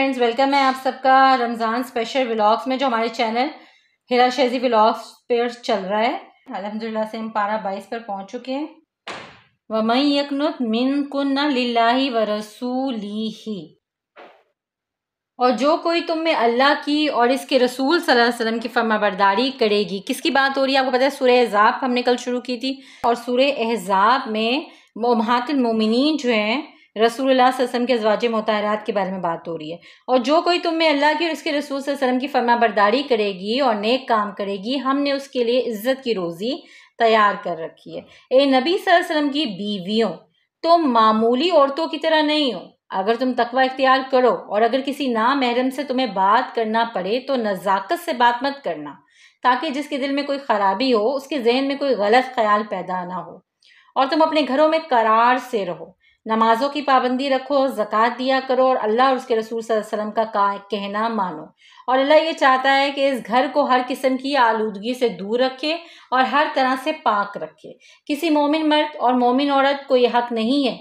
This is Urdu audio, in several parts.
فرینڈز، ویلکم ہے آپ سب کا رمضان اسپیشل ولاگس میں جو ہمارے چینل ہیرا شیزی ولاگس پر چل رہا ہے۔ الحمدللہ سے ہم پارہ 22 پر پہنچ چکے ہیں۔ وَمَن يَقْنُتْ مِنْكُنَّ لِلَّهِ وَرَسُولِهِ، اور جو کوئی تم میں اللہ کی اور اس کے رسول صلی اللہ علیہ وسلم کی فرمانبرداری کرے گی۔ کس کی بات ہو رہی ہے؟ آپ کو پتہ ہے سورہ احزاب ہم نے کل شروع کی تھی، اور سورہ احزاب میں امہات المومنین جو ہیں رسول اللہ صلی اللہ علیہ وسلم کے ازواج مطہرات کے بارے میں بات ہو رہی ہے۔ اور جو کوئی تم میں اللہ کی اور اس کے رسول صلی اللہ علیہ وسلم کی فرمانبرداری کرے گی اور نیک کام کرے گی، ہم نے اس کے لیے عزت کی روزی تیار کر رکھی ہے۔ اے نبی صلی اللہ علیہ وسلم کی بیویوں، تم معمولی عورتوں کی طرح نہیں ہو۔ اگر تم تقوی اختیار کرو اور اگر کسی نامحرم سے تمہیں بات کرنا پڑے تو نزاکت سے بات مت کرنا، تاکہ جس کے دل میں کوئی خرابی ہو اس کے ذہن میں کوئی غلط خیال پیدا نہ ہو۔ اور تم اپنے گھروں میں قرار سے رہو، نمازوں کی پابندی رکھو، زکوٰۃ دیا کرو، اور اللہ اور اس کے رسول صلی اللہ علیہ وسلم کا کہنا مانو۔ اور اللہ یہ چاہتا ہے کہ اس گھر کو ہر قسم کی آلودگی سے دور رکھے اور ہر طرح سے پاک رکھے۔ کسی مومن مرد اور مومن عورت کو یہ حق نہیں ہے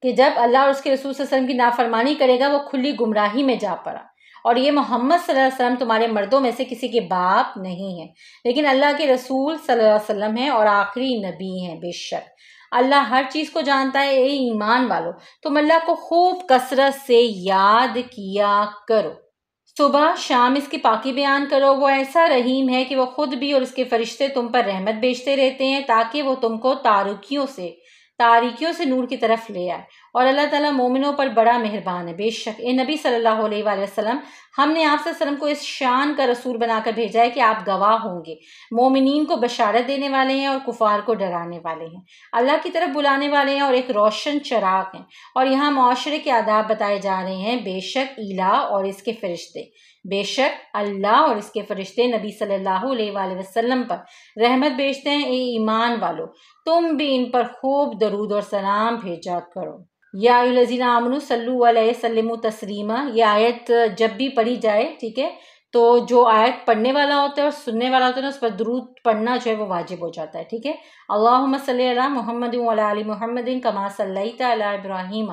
کہ جب اللہ اور اس کے رسول صلی اللہ علیہ وسلم کی نافرمانی کرے گا وہ کھلی گمراہی میں جا پڑا۔ اور یہ محمد صلی اللہ علیہ وسلم تمہارے مردوں میں سے کسی کے باپ نہیں ہیں، لیکن اللہ کے رسول صلی اللہ علیہ وسلم ہیں اور آخری نبی ہیں۔ بے شک اللہ ہر چیز کو جانتا ہے۔ اے ایمان والو، تم اللہ کو خوب کثرت سے یاد کیا کرو، صبح شام اس کی پاکی بیان کرو۔ وہ ایسا رحیم ہے کہ وہ خود بھی اور اس کے فرشتے تم پر رحمت بھیجتے رہتے ہیں تاکہ وہ تم کو تاریکیوں سے نور کی طرف لے آئے، اور اللہ تعالیٰ مومنوں پر بڑا مہربان ہے۔ بے شک اے نبی صلی اللہ علیہ وآلہ وسلم، ہم نے آپ صلی اللہ علیہ وسلم کو اس شان کا رسول بنا کر بھیجا ہے کہ آپ گواہ ہوں گے، مومنین کو بشارت دینے والے ہیں اور کفار کو ڈرانے والے ہیں، اللہ کی طرف بلانے والے ہیں اور ایک روشن چراغ ہیں۔ اور یہاں معاشرے کے آداب بتائے جا رہے ہیں۔ بے شک الہ اور اس کے فرشتے، بے شک اللہ اور اس کے فرشتے نبی صلی اللہ علیہ وآلہ وسلم پر رحمت بھیجتے ہیں۔ اے ایمان والو، تم بھی ان پر خوب درود اور سلام بھیجا کرو۔ یا ایھا الذین آمنوا صلوا علیہ وسلموا تسلیما، یہ آیت جب بھی پڑھی جائے، ٹھیک ہے، تو جو آیت پڑھنے والا ہوتا ہے اور سننے والا ہوتا ہے نا، اس پر درود پڑھنا جو ہے وہ واجب ہو جاتا ہے، ٹھیک ہے۔ اللہم صلی علی محمد وعلی آل محمد کما صلیت علی ابراہیم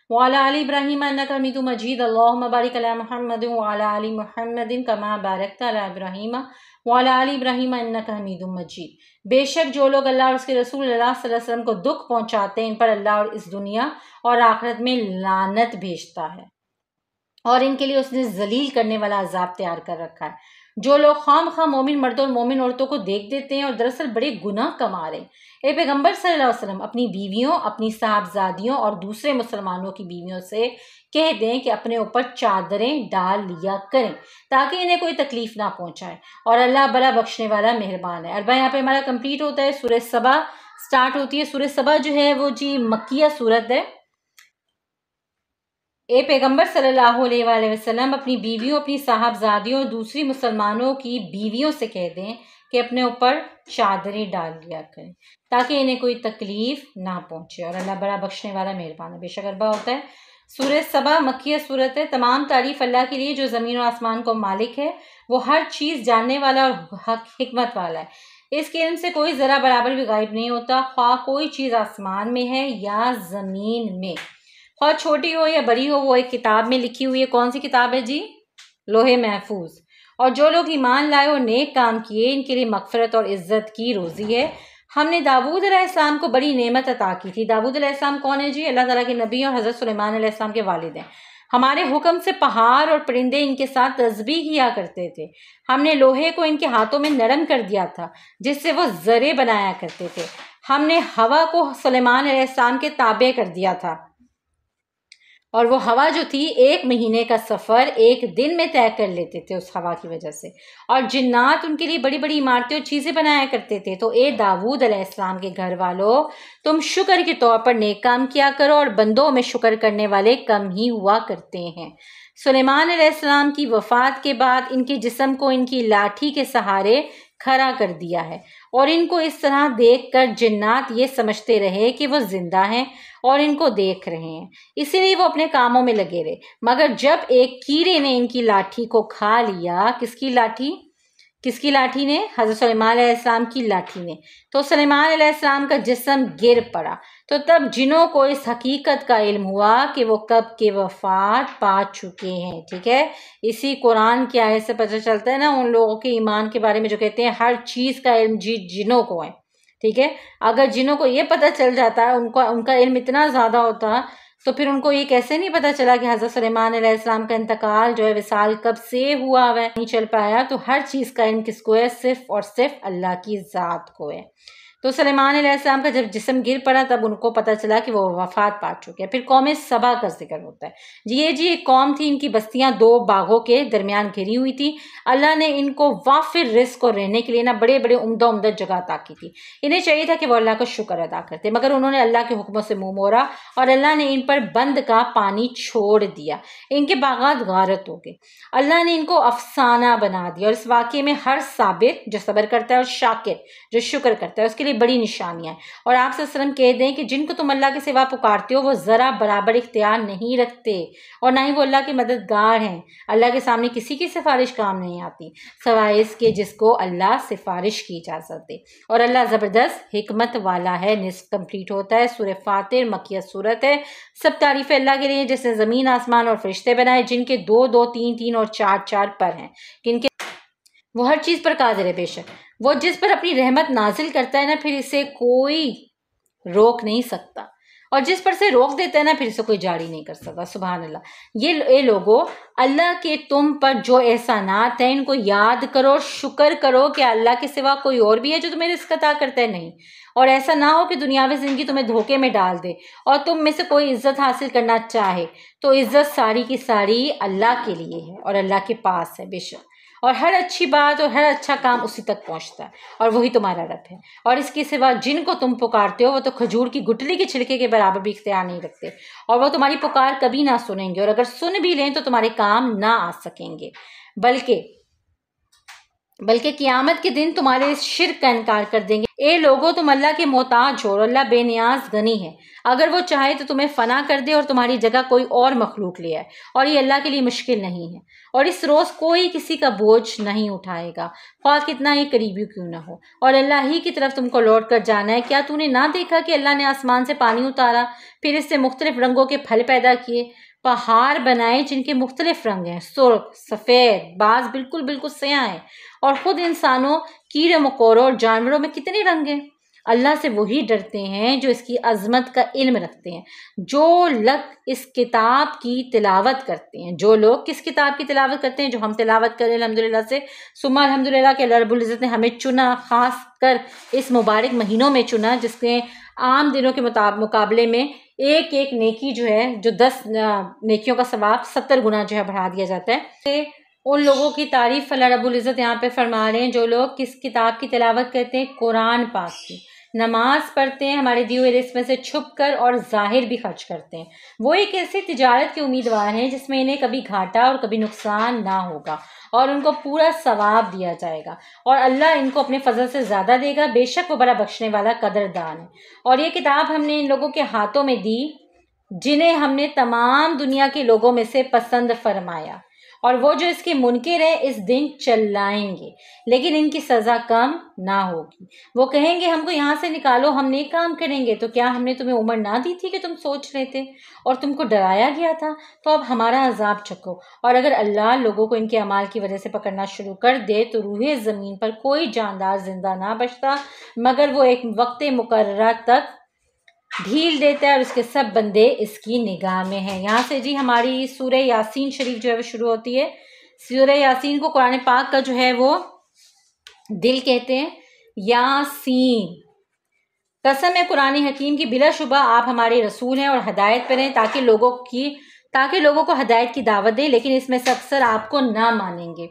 وعلی آل ابراہیم انک حمید مجید، اللہم بارک علی محمد وعلی آل محمد کما بارکت علی ابراہیم وعلی آل ابراہیم انک حمید مجید۔ بے شک جو لوگ اللہ اور اس کے رسول اللہ صلی اللہ علیہ وسلم کو دکھ پہنچاتے ہیں، ان پر اللہ اور اس دنیا اور آخرت میں لعنت بھیجتا ہے، اور ان کے لیے اس نے ذلیل کرنے والا عذاب تیار کر رکھا ہے۔ جو لوگ خواہ مخواہ مومن مردوں اور مومن عورتوں کو دیکھ دیتے ہیں اور دراصل بڑے گناہ کما رہے ہیں، اے پیغمبر صلی اللہ علیہ وسلم اپنی بیویوں، اپنی صاحبزادیوں اور دوسرے مسلمانوں کی بیویوں سے کہہ دیں کہ اپنے اوپر چادریں ڈال لیا کریں تاکہ انہیں کوئی تکلیف نہ پہنچائے، اور اللہ بڑا بخشنے والا مہربان ہے۔ اربع یہاں پہ ہمارا کمپلیٹ ہوتا ہے، سورہ سبا سٹارٹ ہوتی ہے۔ سورہ سبا جو ہے وہ جی مکیہ سورت ہے۔ اے پیغمبر صلی اللہ علیہ وآلہ وسلم اپنی بیویوں، اپنی صاحبزادیوں اور دوسری مسلمانوں کی بیویوں سے کہہ دیں کہ اپنے اوپر چادریں ڈال لیا کریں تاکہ انہیں کوئی تکلیف نہ پہنچے، اور اللہ بڑا بخشنے والا مہربان ہے۔ بے شک اربع ہوتا ہے۔ سورہ سبا مکیہ سورت ہے۔ تمام تعریف اللہ کے لیے جو زمین و آسمان کو مالک ہے، وہ ہر چیز جاننے والا اور حکمت والا ہے۔ اس کے علم سے کوئی ذرہ برابر بھی غائب نہیں ہوتا، خواہ کوئی چیز آسمان میں ہے یا زمین میں، خواہ چھوٹی ہو یا بڑی ہو، وہ ایک کتاب میں لکھی ہوئی ہے۔ کون سی کتاب ہے جی؟ لوح محفوظ۔ اور جو لوگ ایمان لائے اور نیک کام کیے، ان کے لیے مغفرت اور عزت کی روزی ہے۔ ہم نے داؤد علیہ السلام کو بڑی نعمت عطا کی تھی۔ داؤد علیہ السلام کون ہے جی؟ اللہ تعالیٰ کے نبی اور حضرت سلیمان علیہ السلام کے والد ہیں۔ ہمارے حکم سے پہاڑ اور پرندے ان کے ساتھ تسبیح کیا کرتے تھے۔ ہم نے لوہے کو ان کے ہاتھوں میں نرم کر دیا تھا جس سے وہ زرے بنایا کرتے تھے۔ ہم نے ہوا کو سلیمان علیہ السلام کے تابع کر دیا تھا، اور وہ ہوا جو تھی 1 مہینے کا سفر 1 دن میں طے کر لیتے تھے اس ہوا کی وجہ سے، اور جنات ان کے لیے بڑی بڑی عمارتیں اور چیزیں بنایا کرتے تھے۔ تو اے داؤد علیہ السلام کے گھر والوں، تم شکر کے طور پر نیک کام کیا کرو، اور بندوں میں شکر کرنے والے کم ہی ہوا کرتے ہیں۔ سلیمان علیہ السلام کی وفات کے بعد ان کے جسم کو ان کی لاٹھی کے سہارے کھڑا کر دیا ہے، اور ان کو اس طرح دیکھ کر جنات یہ سمجھتے رہے کہ وہ زندہ ہیں اور ان کو دیکھ رہے ہیں، اسی لیے وہ اپنے کاموں میں لگے رہے۔ مگر جب ایک کیڑے نے ان کی لاٹھی کو کھا لیا، کس کی لاٹھی؟ کس کی لاٹھی نے؟ حضرت سلیمان علیہ السلام کی لاٹھی نے۔ تو سلیمان علیہ السلام کا جسم گر پڑا، تو تب جنوں کو اس حقیقت کا علم ہوا کہ وہ کب کے وفات پا چکے ہیں، ٹھیک ہے۔ اسی قرآن کی آیت سے پتہ چلتا ہے نا ان لوگوں کے ایمان کے بارے میں جو کہتے ہیں ہر چیز کا علم جنوں کو ہے، ٹھیک ہے۔ اگر جنوں کو یہ پتہ چل جاتا ہے، ان کا علم اتنا زیادہ ہوتا، تو پھر ان کو یہ کیسے نہیں پتہ چلا کہ حضرت سلیمان علیہ السلام کا انتقال جو ہے وصال کب سے ہوا ہے، نہیں چل پایا۔ تو ہر چیز کا علم کس کو ہے؟ صرف اور صرف اللہ کی ذات کو ہے۔ تو سلیمان علیہ السلام کا جب جسم گر پڑا تب ان کو پتہ چلا کہ وہ وفات پا چکے ہیں۔ پھر قوم سبا کا ذکر ہوتا ہے۔ یہ ایک قوم تھی، ان کی بستیاں 2 باغوں کے درمیان گھری ہوئی تھی۔ اللہ نے ان کو وافر رزق اور رہنے کے لیے نا بڑے بڑے عمدہ جگہ عطا کی تھی۔ انہیں چاہیے تھا کہ وہ اللہ کا شکر ادا کرتے، مگر انہوں نے اللہ کے حکموں سے منہ موڑا اور اللہ نے ان پر بند کا پانی چھوڑ دیا۔ ان کے باغات غارت ہو گئے۔ اللہ نے ان کو افسانہ بنا دیا، اور اس واقعے میں ہر صابر جو صبر کرتا ہے اور شاکر جو شکر کرتا ہے اس کے لیے بڑی نشانیاں ہیں۔ اور آپ صلی اللہ علیہ وسلم کہہ دیں کہ جن کو تم اللہ کے سوا پکارتے ہو وہ ذرا برابر اختیار نہیں رکھتے، اور نہ ہی وہ اللہ کے مددگار ہیں۔ اللہ کے سامنے کسی کی سفارش کام نہیں آتی سوائے اس کے جس کو اللہ سفارش کی اجازت دے، اور اللہ زبردست حکمت والا ہے۔ نصف کمپلیٹ ہوتا ہے۔ سورہ فاتر مکیہ سورت ہے۔ سب تعریف اللہ کے لیے جس نے زمین آسمان اور فرشتے بنائے، جن کے 2 2 3 3 اور 4 4 پر ہیں، جن کے وہ ہر چیز پر قادر ہے۔ بے شک وہ جس پر اپنی رحمت نازل کرتا ہے نا پھر اسے کوئی روک نہیں سکتا، اور جس پر سے روک دیتا ہے نا پھر اسے کوئی جاری نہیں کر سکتا۔ سبحان اللہ۔ یہ لوگو اللہ کے تم پر جو احسانات ہیں ان کو یاد کرو، شکر کرو کہ اللہ کے سوا کوئی اور بھی ہے جو تمہیں رزق عطا کرتا ہے؟ نہیں۔ اور ایسا نہ ہو کہ دنیاوی زندگی تمہیں دھوکے میں ڈال دے اور تم میں سے کوئی عزت حاصل کرنا چاہے، تو عزت ساری کی ساری اللہ کے لیے ہے اور اللہ کے پاس ہے۔ بے شک اور ہر اچھی بات اور ہر اچھا کام اسی تک پہنچتا ہے، اور وہی تمہارا رب ہے۔ اور اس کے سوا جن کو تم پکارتے ہو وہ تو کھجور کی گٹلی کے چھلکے کے برابر بھی اختیار نہیں رکھتے، اور وہ تمہاری پکار کبھی نہ سنیں گے، اور اگر سن بھی لیں تو تمہارے کام نہ آ سکیں گے، بلکہ قیامت کے دن تمہارے اس شرک کا انکار کر دیں گے۔ اے لوگو تم اللہ کے محتاج ہو اور اللہ بے نیاز غنی ہے۔ اگر وہ چاہے تو تمہیں فنا کر دے اور تمہاری جگہ کوئی اور مخلوق لے آئے، اور یہ اللہ کے لیے مشکل نہیں ہے، اور اس روز کوئی کسی کا بوجھ نہیں اٹھائے گا، خواہ کتنا ہی قریبی کیوں نہ ہو، اور اللہ ہی کی طرف تم کو لوٹ کر جانا ہے۔ کیا تو نے نہ دیکھا کہ اللہ نے آسمان سے پانی اتارا، پھر اس سے مختلف رنگوں کے پھل پیدا کیے، پہاڑ بنائے جن کے مختلف رنگ ہیں، سرخ، سفید، بعض بالکل سیاہ ہیں، اور خود انسانوں، کیڑے مکوڑوں اور جانوروں میں کتنے رنگ ہیں۔ اللہ سے وہی ڈرتے ہیں جو اس کی عظمت کا علم رکھتے ہیں، جو لوگ اس کتاب کی تلاوت کرتے ہیں۔ جو لوگ کس کتاب کی تلاوت کرتے ہیں؟ جو ہم تلاوت کریں الحمدللہ سے، ثم الحمدللہ کہ اللہ رب العزت نے ہمیں چنا، خاص کر اس مبارک مہینوں میں چنا، جس کے عام دنوں کے مقابلے میں ایک نیکی جو ہے، جو 10 نیکیوں کا ثواب 70 گنا جو ہے بڑھا دیا جاتا ہے۔ ان لوگوں کی تعریف اللہ رب العزت یہاں پہ فرما رہے ہیں جو لوگ کس کتاب کی تلاوت کرتے ہیں؟ قرآن پاک کی، نماز پڑھتے ہیں ہمارے دیے ہوئے رزق میں سے چھپ کر، اور ظاہر بھی خرچ کرتے ہیں۔ وہ ایک ایسی تجارت کے امیدوار ہیں جس میں انہیں کبھی گھاٹا اور کبھی نقصان نہ ہوگا، اور ان کو پورا ثواب دیا جائے گا، اور اللہ ان کو اپنے فضل سے زیادہ دے گا۔ بے شک وہ بڑا بخشنے والا قدردان ہے۔ اور یہ کتاب ہم نے ان لوگوں کے ہاتھوں میں دی جنہیں ہم نے تمام دنیا کے لوگوں میں سے پسند فرمایا، اور وہ جو اس کے منکر ہیں اس دن چلائیں گے، لیکن ان کی سزا کم نہ ہوگی۔ وہ کہیں گے ہم کو یہاں سے نکالو، ہم نیک کام کریں گے۔ تو کیا ہم نے تمہیں عمر نہ دی تھی کہ تم سوچ رہے تھے اور تم کو ڈرایا گیا تھا؟ تو اب ہمارا عذاب چکھو۔ اور اگر اللہ لوگوں کو ان کے اعمال کی وجہ سے پکڑنا شروع کر دے تو روح زمین پر کوئی جاندار زندہ نہ بچتا، مگر وہ ایک وقت مقررہ تک ڈھیل دیتا ہے، اور اس کے سب بندے اس کی نگاہ میں ہیں۔ یہاں سے ہماری سورہ یاسین شریف جو ہے وہ شروع ہوتی ہے۔ سورہ یاسین کو قرآن پاک کا جو ہے وہ دل کہتے ہیں۔ یاسین، قسم ہے قرآن حکیم کی، بلا شبہ آپ ہمارے رسول ہیں اور ہدایت پر ہیں تاکہ لوگوں کو ہدایت کی دعوت دیں، لیکن اس میں سے اکثر آپ کو نہ مانیں گے۔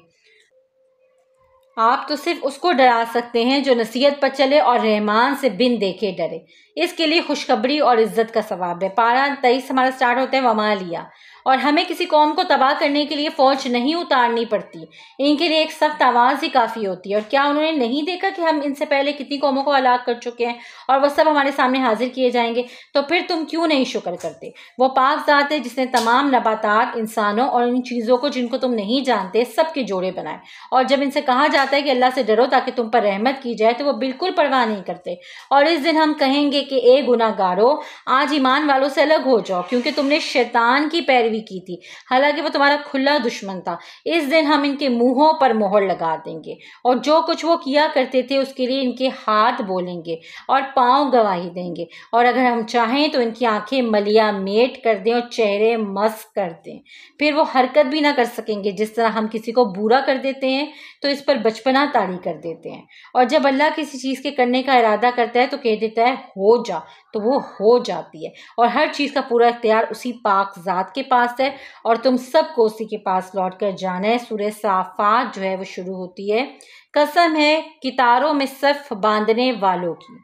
آپ تو صرف اس کو ڈرا سکتے ہیں جو نصیحت پر چلے اور رحمان سے بن دیکھے ڈرے۔ اس کے لیے خوشخبری اور عزت کا ثواب ہے۔ پارہ 23 ہمارا سٹارٹ ہوتا ہے وما لیا، اور ہمیں کسی قوم کو تباہ کرنے کے لیے فوج نہیں اتارنی پڑتی، ان کے لیے ایک سخت آواز ہی کافی ہوتی ہے۔ اور کیا انہوں نے نہیں دیکھا کہ ہم ان سے پہلے کتنی قوموں کو ہلاک کر چکے ہیں اور وہ سب ہمارے سامنے حاضر کیے جائیں گے؟ تو پھر تم کیوں نہیں شکر کرتے؟ وہ پاک ذات ہے جس نے تمام نباتات، انسانوں اور ان چیزوں کو جن کو تم نہیں جانتے سب کے جوڑے بنائے۔ اور جب ان سے کہا جاتا ہے کہ اللہ سے ڈرو تاکہ تم پر رحمت کی جائے تو وہ بالکل پرواہ نہیں کرتے۔ اور اس دن ہم کہیں گے کہ اے گناہ گارو، آج ایمان والوں سے الگ ہو جاؤ، کیونکہ تم نے شیطان کی پیروی کی تھی، حالانکہ وہ تمہارا کھلا دشمن تھا۔ اس دن ہم ان کے منہوں پر مہر لگا دیں گے، اور جو کچھ وہ کیا کرتے تھے اس کے لیے ان کے ہاتھ بولیں گے اور پاؤں گواہی دیں گے۔ اور اگر ہم چاہیں تو ان کی آنکھیں ملیا میٹ کر دیں اور چہرے مسخ کر دیں، پھر وہ حرکت بھی نہ کر سکیں گے۔ جس طرح ہم کسی کو برا کر دیتے ہیں تو اس پر بچپنا طاری کر دیتے ہیں، اور جب اللہ کسی چیز کے کرنے کا ارادہ کرتا ہے تو کہہ دیتا ہے ہو جا، تو وہ ہو جاتی ہے۔ اور ہر چیز کا پورا اختیار اسی پاک ذات کے پاس ہے، اور تم سب کو اسی کے پاس لوٹ کر جانا ہے۔ سورہ صافات جو ہے وہ شروع ہوتی ہے، قسم ہے کتاروں میں صف باندھنے والوں کی،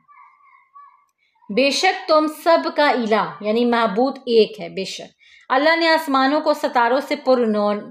بے شک تم سب کا الہ یعنی معبود ایک ہے۔ بے شک اللہ نے آسمانوں کو ستاروں سے پر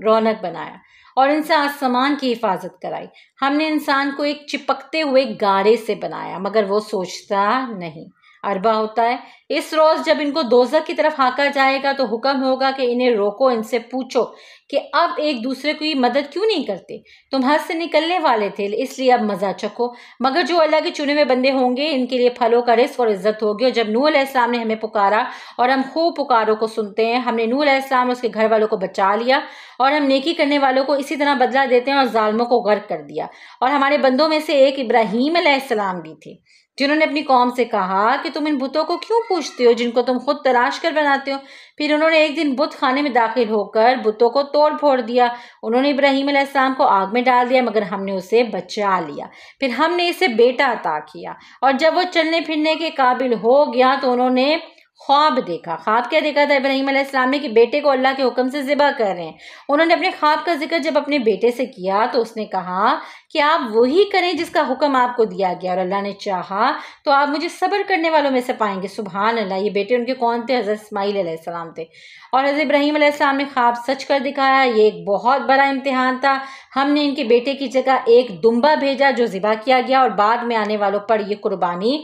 رونق بنایا اور ان سے آسمان کی حفاظت کرائی۔ ہم نے انسان کو ایک چپکتے ہوئے گارے سے بنایا مگر وہ سوچتا نہیں۔ عربہ ہوتا ہے اس روز جب ان کو دوزخ کی طرف ہانکا جائے گا تو حکم ہوگا کہ انہیں روکو، ان سے پوچھو کہ اب ایک دوسرے کی مدد کیوں نہیں کرتے؟ تم حد سے نکلنے والے تھے، اس لیے اب مزہ چکھو۔ مگر جو اللہ کے چنے ہوئے بندے ہوں گے ان کے لیے پھلوں کا رزق اور عزت ہوگی۔ اور جب نوح علیہ السلام نے ہمیں پکارا اور ہم خوب پکاروں کو سنتے ہیں، ہم نے نوح علیہ السلام اور اس کے گھر والوں کو بچا لیا، اور ہم نیکی کرنے والوں کو اسی طرح بدلہ دیتے ہیں اور ظالموں کو غرق کر دیا۔ اور ہمارے بندوں میں سے ایک ابراہیم علیہ السلام بھی تھے، جنہوں نے اپنی قوم سے کہا کہ تم ان بتوں کو کیوں پوجتے ہو جن کو تم خود تراش کر بناتے ہو؟ پھر انہوں نے ایک دن بت خانے میں داخل ہو کر بتوں کو توڑ پھوڑ دیا۔ انہوں نے ابراہیم علیہ السلام کو آگ میں ڈال دیا مگر ہم نے اسے بچا لیا، پھر ہم نے اسے بیٹا عطا کیا۔ اور جب وہ چلنے پھرنے کے قابل ہو گیا تو انہوں نے خواب دیکھا۔ خواب کیا دیکھا تھا ابراہیم علیہ السلام نے؟ کہ بیٹے کو اللہ کے حکم سے ذبح کر رہے ہیں۔ انہوں نے اپنے خواب کا ذکر جب اپنے بیٹے سے کیا تو اس نے کہا کہ آپ وہی کریں جس کا حکم آپ کو دیا گیا، اور اللہ نے چاہا تو آپ مجھے صبر کرنے والوں میں سے پائیں گے۔ سبحان اللہ۔ یہ بیٹے ان کے کون تھے؟ حضرت اسماعیل علیہ السلام تھے۔ اور حضرت ابراہیم علیہ السلام نے خواب سچ کر دکھایا۔ یہ ایک بہت بڑا امتحان تھا۔ ہم نے ان کے بیٹے کی جگہ ایک دمبا بھیجا جو ذبح کیا گیا، اور بعد میں آنے والوں پر یہ قربانی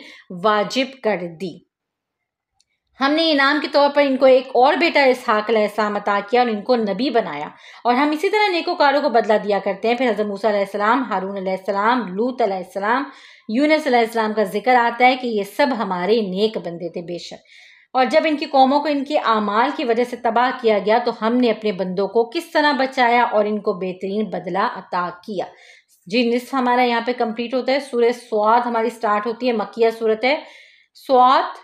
واجب کر دی۔ ہم نے انعام کے طور پر ان کو ایک اور بیٹا اسحاق علیہ السلام عطا کیا اور ان کو نبی بنایا، اور ہم اسی طرح نیکوکاروں کو بدلہ دیا کرتے ہیں۔ پھر حضرت موسیٰ علیہ السلام، ہارون علیہ السلام، لوط علیہ السلام، یونس علیہ السلام کا ذکر آتا ہے کہ یہ سب ہمارے نیک بندے تھے۔ بے شک اور جب ان کی قوموں کو ان کے اعمال کی وجہ سے تباہ کیا گیا تو ہم نے اپنے بندوں کو کس طرح بچایا اور ان کو بہترین بدلہ عطا کیا۔ جی نصف ہمارا یہاں پہ کمپلیٹ ہوتا ہے۔ سورہ سواد ہماری سٹارٹ ہوتی ہے، مکیہ صورت ہے سواد۔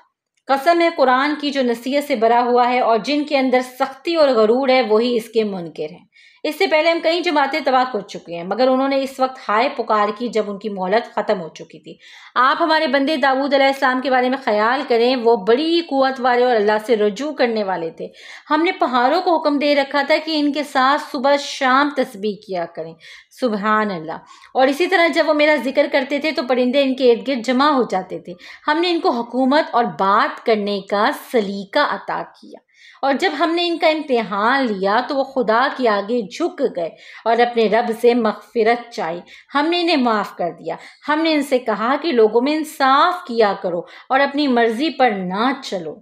قسم ہے قرآن کی جو نصیحت سے بھرا ہوا ہے اور جن کے اندر سختی اور غرور ہے وہی اس کے منکر ہیں۔ اس سے پہلے ہم کئی جماعتیں تباہ کر چکے ہیں مگر انہوں نے اس وقت ہائے پکار کی جب ان کی مہلت ختم ہو چکی تھی۔ آپ ہمارے بندے داؤد علیہ السلام کے بارے میں خیال کریں، وہ بڑی قوت والے اور اللہ سے رجوع کرنے والے تھے۔ ہم نے پہاڑوں کو حکم دے رکھا تھا کہ ان کے ساتھ صبح شام تسبیح کیا کریں۔ سبحان اللہ۔ اور اسی طرح جب وہ میرا ذکر کرتے تھے تو پرندے ان کے ارد گرد جمع ہو جاتے تھے۔ ہم نے ان کو حکومت اور بات کرنے کا سلیقہ عطا کیا، اور جب ہم نے ان کا امتحان لیا تو وہ خدا کے آگے جھک گئے اور اپنے رب سے مغفرت چاہی۔ ہم نے انہیں معاف کر دیا۔ ہم نے ان سے کہا کہ لوگوں میں انصاف کیا کرو اور اپنی مرضی پر نہ چلو۔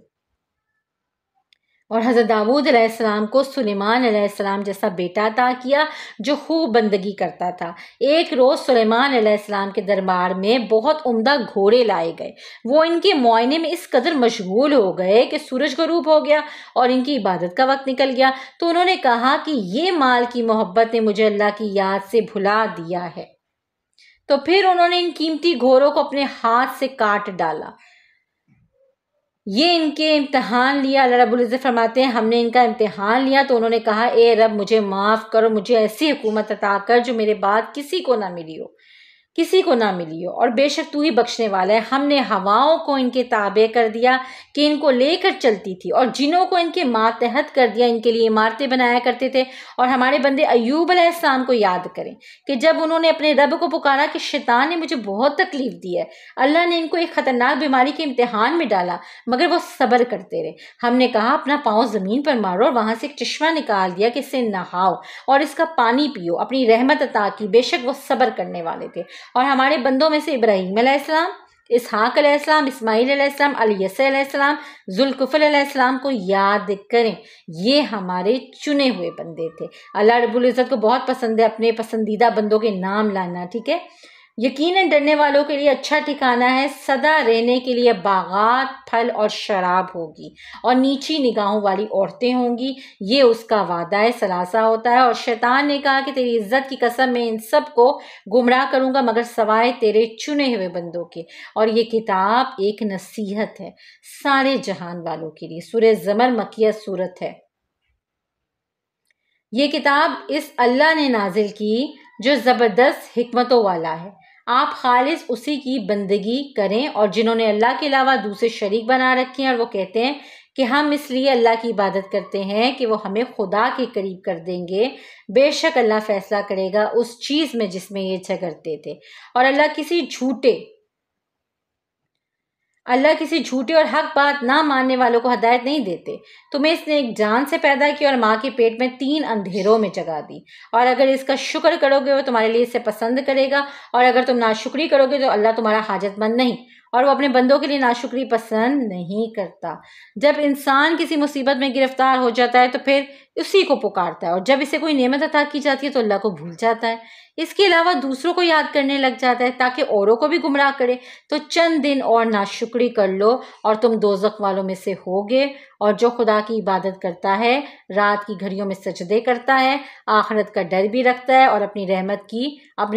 اور حضرت داؤد علیہ السلام کو سلیمان علیہ السلام جیسا بیٹا عطا کیا جو خوب بندگی کرتا تھا۔ ایک روز سلیمان علیہ السلام کے دربار میں بہت عمدہ گھوڑے لائے گئے۔ وہ ان کے معائنے میں اس قدر مشغول ہو گئے کہ سورج غروب ہو گیا اور ان کی عبادت کا وقت نکل گیا۔ تو انہوں نے کہا کہ یہ مال کی محبت نے مجھے اللہ کی یاد سے بھلا دیا ہے۔ تو پھر انہوں نے ان قیمتی گھوڑوں کو اپنے ہاتھ سے کاٹ ڈالا۔ یہ ان کے امتحان لیا۔ اللہ رب العزت فرماتے ہیں ہم نے ان کا امتحان لیا تو انہوں نے کہا اے رب مجھے معاف کرو، مجھے ایسی حکومت عطا کر جو میرے بعد کسی کو نہ ملی ہو، کسی کو نہ ملی ہو، اور بے شک تو ہی بخشنے والا ہے۔ ہم نے ہواؤں کو ان کے تابع کر دیا کہ ان کو لے کر چلتی تھی، اور جنوں کو ان کے ماتحت کر دیا، ان کے لیے عمارتیں بنایا کرتے تھے۔ اور ہمارے بندے ایوب علیہ السلام کو یاد کریں کہ جب انہوں نے اپنے رب کو پکارا کہ شیطان نے مجھے بہت تکلیف دی ہے، اللہ نے ان کو ایک خطرناک بیماری کے امتحان میں ڈالا، مگر وہ صبر کرتے رہے۔ ہم نے کہا اپنا پاؤں زمین پر مارو، اور وہاں سے ایک چشمہ نکال دیا کہ اس سے نہاؤ اور اس کا پانی پیو، اپنی رحمت عطا کی، بے شک وہ صبر کرنے والے تھے۔ اور ہمارے بندوں میں سے ابراہیم علیہ السلام، اسحاق علیہ السلام، اسماعیل علیہ السلام، الیسع علیہ السلام، ذوالکفل علیہ السلام کو یاد کریں، یہ ہمارے چنے ہوئے بندے تھے۔ اللہ رب العزت کو بہت پسند ہے اپنے پسندیدہ بندوں کے نام لانا، ٹھیک ہے۔ یقیناً ڈرنے والوں کے لیے اچھا ٹھکانہ ہے، سدا رہنے کے لیے باغات، پھل اور شراب ہوگی، اور نیچی نگاہوں والی عورتیں ہوں گی، یہ اس کا وعدہ ثلاثہ ہوتا ہے۔ اور شیطان نے کہا کہ تیری عزت کی قسم میں ان سب کو گمراہ کروں گا مگر سوائے تیرے چنے ہوئے بندوں کے، اور یہ کتاب ایک نصیحت ہے سارے جہان والوں کے لیے۔ سورہ زمر مکیہ صورت ہے۔ یہ کتاب اس اللہ نے نازل کی جو زبردست حکمتوں والا ہے، آپ خالص اسی کی بندگی کریں، اور جنہوں نے اللہ کے علاوہ دوسرے شریک بنا رکھے ہیں اور وہ کہتے ہیں کہ ہم اس لیے اللہ کی عبادت کرتے ہیں کہ وہ ہمیں خدا کے قریب کر دیں گے، بے شک اللہ فیصلہ کرے گا اس چیز میں جس میں یہ جھگڑتے تھے، اور اللہ کسی جھوٹے اور حق بات نہ ماننے والوں کو ہدایت نہیں دیتے۔ تمہیں اس نے ایک جان سے پیدا کیا اور ماں کے پیٹ میں 3 اندھیروں میں جگا دی، اور اگر اس کا شکر کرو گے وہ تمہارے لیے اسے پسند کرے گا، اور اگر تم ناشکری کرو گے تو اللہ تمہارا حاجت مند نہیں، اور وہ اپنے بندوں کے لیے ناشکری پسند نہیں کرتا۔ جب انسان کسی مصیبت میں گرفتار ہو جاتا ہے تو پھر اسی کو پکارتا ہے، اور جب اسے کوئی نعمت عطا کی جاتی ہے تو اللہ کو بھول جاتا ہے، اس کے علاوہ دوسروں کو یاد کرنے لگ جاتا ہے تاکہ اوروں کو بھی گمراہ کرے۔ تو چند دن اور ناشکری کر لو اور تم دوزخ والوں میں سے ہوگے۔ اور جو خدا کی عبادت کرتا ہے، رات کی گھڑیوں میں سجدے کرتا ہے، آخرت کا ڈر بھی رکھتا ہے، اور اپنے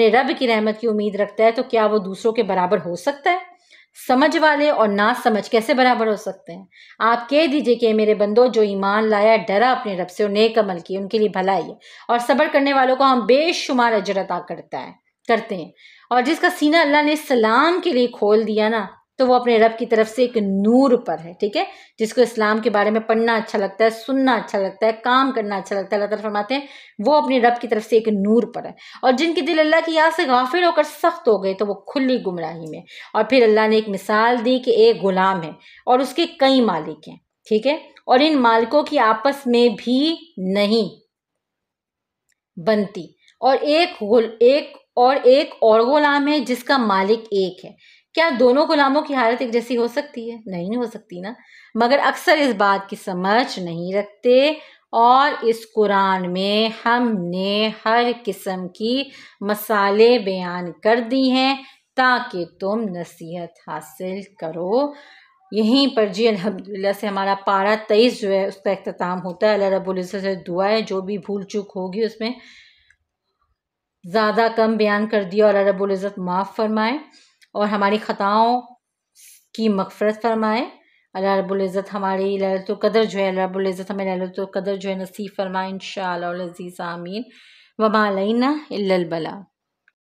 رب کی رحمت کی امید رکھتا ہے، تو کیا وہ دوسروں کے برابر ہو سکتا ہے؟ سمجھ والے اور نہ سمجھ کیسے برابر ہو سکتے ہیں؟ آپ کہہ دیجئے کہ میرے بندو جو ایمان لایا، ڈرا اپنے رب سے اور نیک عمل کیے، ان کے لیے بھلائی ہے، اور صبر کرنے والوں کو ہم بے شمار اجر عطا کرتے ہیں۔ اور جس کا سینہ اللہ نے اسلام کے لیے کھول دیا نا، تو وہ اپنے رب کی طرف سے ایک نور پر ہے، ٹھیک ہے۔ جس کو اسلام کے بارے میں پڑھنا اچھا لگتا ہے، سننا اچھا لگتا ہے، کام کرنا اچھا لگتا ہے، اللہ تعالیٰ فرماتے ہیں وہ اپنے رب کی طرف سے ایک نور پر ہے۔ اور جن کے دل اللہ کی یاد سے غافل ہو کر سخت ہو گئے تو وہ کھلی گمراہی میں۔ اور پھر اللہ نے ایک مثال دی کہ ایک غلام ہے اور اس کے کئی مالک ہیں، ٹھیک ہے، اور ان مالکوں کی آپس میں بھی نہیں بنتی، اور ایک اور غلام ہے جس کا مالک ایک ہے۔ کیا دونوں غلاموں کی حالت ایک جیسی ہو سکتی ہے؟ نہیں ہو سکتی نا، مگر اکثر اس بات کی سمجھ نہیں رکھتے۔ اور اس قرآن میں ہم نے ہر قسم کی مثالیں بیان کر دی ہیں تاکہ تم نصیحت حاصل کرو۔ یہیں پر جی الحمدللہ سے ہمارا پارہ 23 جو ہے اس کا اختتام ہوتا ہے۔ اللہ رب العزت سے دعا ہے جو بھی بھول چوک ہوگی اس میں زیادہ کم بیان کر دیا، اور اللہ رب العزت معاف فرمائے اور ہماری خطاؤں کی مغفرت فرمائے۔ اللہ رب العزت ہماری لیلۃ القدر جو ہے، اللہ رب العزت ہمیں لیلۃ القدر جو ہے نصیب فرمائے انشاءاللہ العزیز، آمین۔ وما علینا الا البلاغ۔